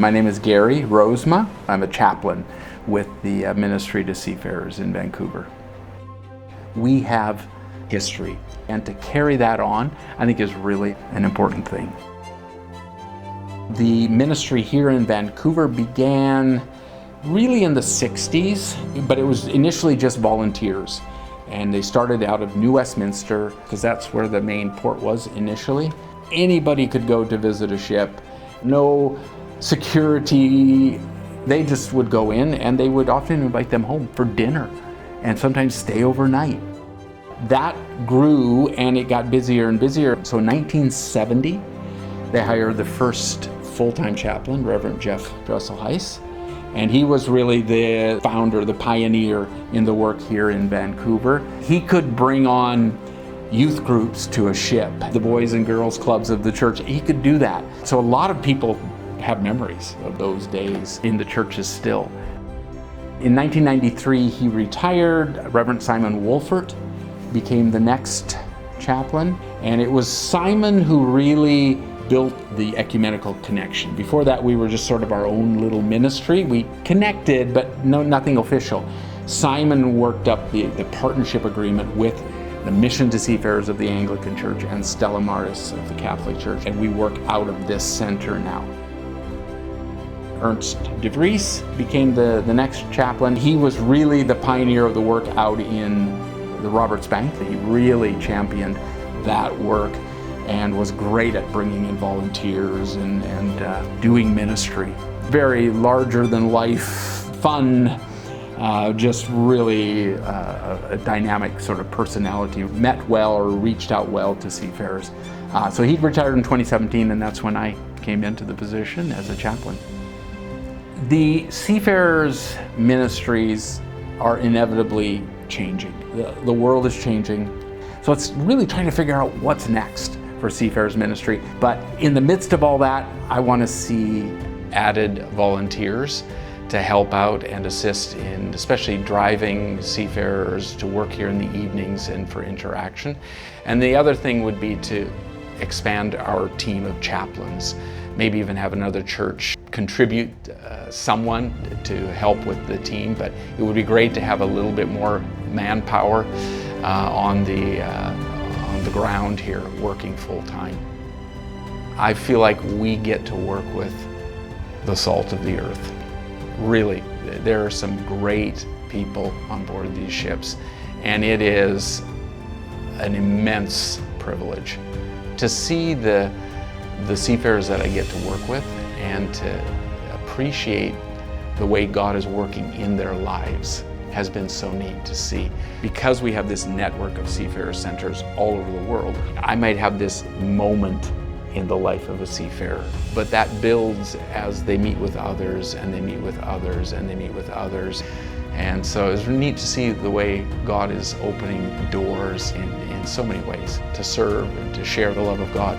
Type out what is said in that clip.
My name is Gary Rosema. I'm a chaplain with the Ministry to Seafarers in Vancouver. We have history, and to carry that on, I think, is really an important thing. The ministry here in Vancouver began really in the 60s, but it was initially just volunteers. And they started out of New Westminster, because that's where the main port was initially. Anybody could go to visit a ship, no security. They just would go in, and they would often invite them home for dinner and sometimes stay overnight. That grew, and it got busier and busier. So in 1970, they hired the first full-time chaplain, Reverend Jeff Dresselhuys, and he was really the founder, the pioneer in the work here in Vancouver. He could bring on youth groups to a ship, the boys and girls clubs of the church. He could do that. So a lot of people have memories of those days in the churches still. In 1993, he retired. Reverend Simon Wolfert became the next chaplain, and it was Simon who really built the ecumenical connection. Before that, we were just sort of our own little ministry. We connected, but nothing official. Simon worked up the partnership agreement with the Mission to Seafarers of the Anglican Church and Stella Maris of the Catholic Church, and we work out of this center now. Ernst de Vries became the next chaplain. He was really the pioneer of the work out in the Roberts Bank. He really championed that work and was great at bringing in volunteers and doing ministry. Very larger than life, fun, just really a dynamic sort of personality. Met well or reached out well to seafarers. So he retired in 2017, and that's when I came into the position as a chaplain. The seafarers ministries are inevitably changing. The world is changing. So it's really trying to figure out what's next for seafarers ministry. But in the midst of all that, I want to see added volunteers to help out and assist in especially driving seafarers to work here in the evenings and for interaction. And the other thing would be to expand our team of chaplains, maybe even have another church contribute someone to help with the team, but it would be great to have a little bit more manpower on the ground here working full-time. I feel like we get to work with the salt of the earth. Really, there are some great people on board these ships, and it is an immense privilege to see the seafarers that I get to work with and to appreciate the way God is working in their lives has been so neat to see. Because we have this network of seafarer centers all over the world, I might have this moment in the life of a seafarer, but that builds as they meet with others, and they meet with others, and they meet with others. And so it's neat to see the way God is opening doors in so many ways to serve and to share the love of God.